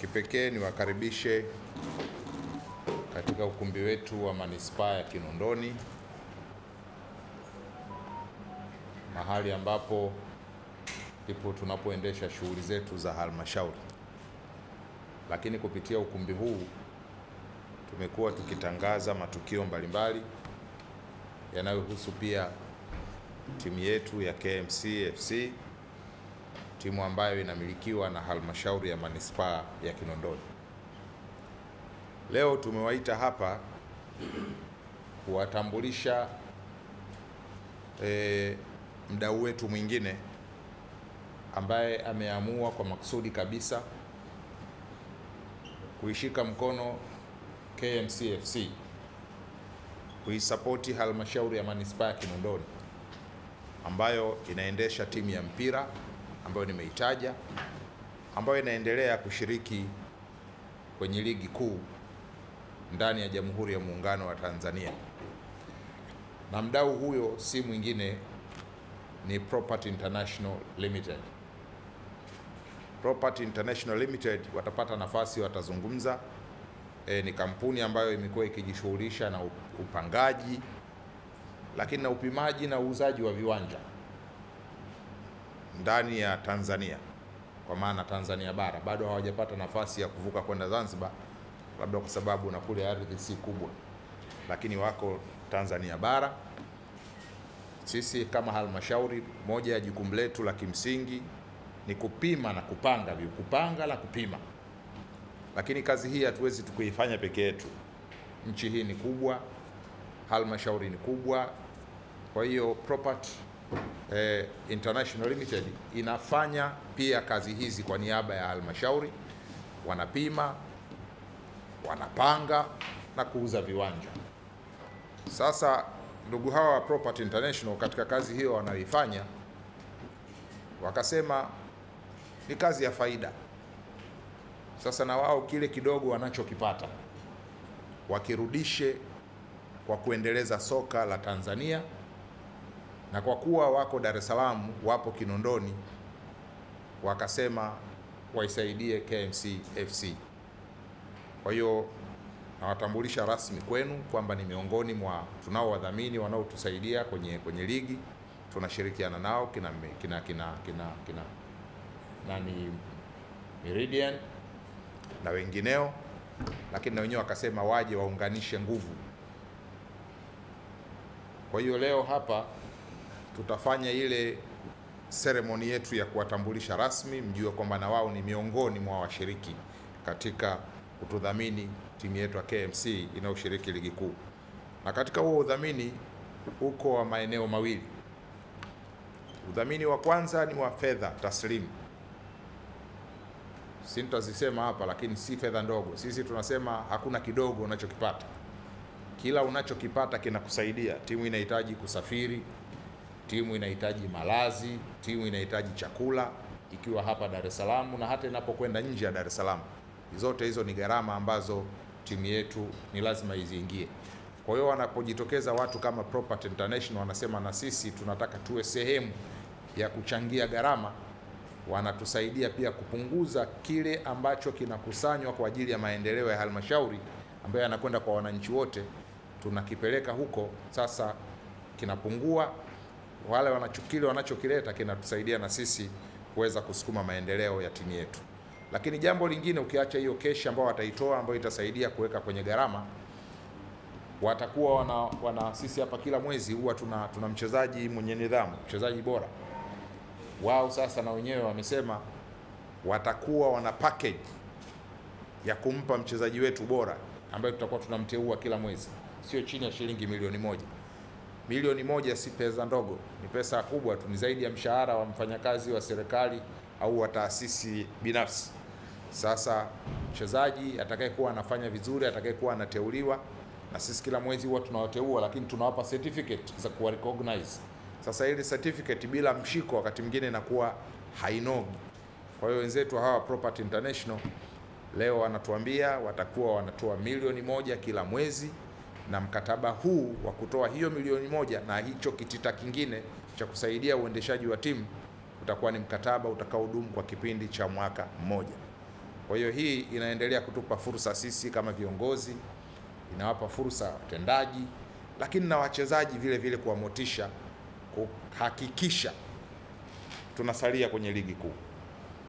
Kipekee niwakaribishe katika ukumbi wetu wa Manispaa ya Kinondoni, mahali ambapo ndipo tunapoendesha shughuli zetu za halmashauri. Lakini kupitia ukumbi huu tumekuwa tukitangaza matukio mbalimbali yanayohusu pia timu yetu ya KMC FC, timu ambayo inamilikiwa na halmashauri ya Manispaa ya Kinondoni. Leo tumewaita hapa kuwatambulisha mdau wetu mwingine ambaye ameamua kwa makusudi kabisa kuishika mkono KMC FC, kuisapoti halmashauri ya Manispaa ya Kinondoni ambayo inaendesha timu ya mpira ambayo nimeitaja, ambayo inaendelea kushiriki kwenye ligi kuu ndani ya Jamhuri ya Muungano wa Tanzania. Na mdau huyo si mwingine ni Property International Limited. Property International Limited watapata nafasi, watazungumza. Ni kampuni ambayo imekuwa ikijishughulisha na upangaji, lakini na upimaji na uuzaji wa viwanja ndani ya Tanzania, kwa maana Tanzania bara. Bado hawajapata nafasi ya kuvuka kwenda Zanzibar, labda kwa sababu na kule ardhi si kubwa, lakini wako Tanzania bara. Sisi kama halmashauri, moja ya jukumu letu la kimsingi ni kupima na kupanga na kupima. Lakini kazi hii hatuwezi tukuifanya peke yetu. Nchi hii ni kubwa, halmashauri ni kubwa. Kwa hiyo Property International Limited inafanya pia kazi hizi kwa niaba ya halmashauri. Wanapima, wanapanga na kuuza viwanja. Sasa ndugu hawa wa Property International katika kazi hiyo wanayoifanya, wakasema ni kazi ya faida. Sasa na wao kile kidogo wanachokipata wakirudishe kwa kuendeleza soka la Tanzania, na kwa kuwa wako Dar es Salaam, wapo Kinondoni, wakasema waisaidie KMC FC. Kwa hiyo nawatambulisha rasmi kwenu kwamba ni miongoni mwa tunao wadhamini wanaotusaidia kwenye ligi. Tunashirikiana nao kina Meridian na wengineo, lakini na wenyewe wakasema waje waunganishe nguvu. Kwa hiyo leo hapa tutafanya ile seremoni yetu ya kuwatambulisha rasmi, mjue kwamba na wao ni miongoni mwa washiriki katika kutudhamini timu yetu ya KMC inayoshiriki ligi kuu. Na katika huo udhamini uko wa maeneo mawili. Udhamini wa kwanza ni wa fedha taslimu. Sintazisema hapa, lakini si fedha ndogo. Sisi tunasema hakuna kidogo unachokipata. Kila unachokipata kinakusaidia. Timu inahitaji kusafiri, timu inahitaji malazi, timu inahitaji chakula ikiwa hapa Dar es Salaam na hata inapokwenda nje ya Dar es Salaam. Zote hizo ni gharama ambazo timu yetu ni lazima iziingie. Kwa hiyo wanapojitokeza watu kama Property International wanasema na sisi tunataka tuwe sehemu ya kuchangia gharama, wanatusaidia pia kupunguza kile ambacho kinakusanywa kwa ajili ya maendeleo ya halmashauri ambayo yanakwenda kwa wananchi wote. Tunakipeleka huko, sasa kinapungua, wale wanachokileta kinatusaidia na sisi kuweza kusukuma maendeleo ya timu yetu. Lakini jambo lingine, ukiacha hiyo keshi ambayo wataitoa ambayo itasaidia kuweka kwenye gharama, watakuwa sisi hapa kila mwezi huwa tuna mchezaji mwenye nidhamu, mchezaji bora. Wao sasa na wenyewe wamesema watakuwa wana package ya kumpa mchezaji wetu bora ambaye tutakuwa tunamteua kila mwezi, sio chini ya shilingi milioni moja. Milioni moja si pesa ndogo, ni pesa kubwa tu, ni zaidi ya mshahara wa mfanyakazi wa serikali au wa taasisi binafsi. Sasa mchezaji atakayekuwa anafanya vizuri, atakayekuwa anateuliwa, na sisi kila mwezi huwa tunawateua, lakini tunawapa certificate za kuwa recognize. Sasa ile certificate bila mshiko wakati mwingine inakuwa hainogi. Kwa hiyo wenzetu hawa Property International leo wanatuambia watakuwa wanatoa milioni moja kila mwezi, na mkataba huu wa kutoa hiyo milioni moja na hicho kitita kingine cha kusaidia uendeshaji wa timu utakuwa ni mkataba utakaodumu kwa kipindi cha mwaka mmoja. Kwa hiyo hii inaendelea kutupa fursa sisi kama viongozi, inawapa fursa watendaji, lakini na wachezaji vile vile kuwamotisha kuhakikisha tunasalia kwenye ligi kuu.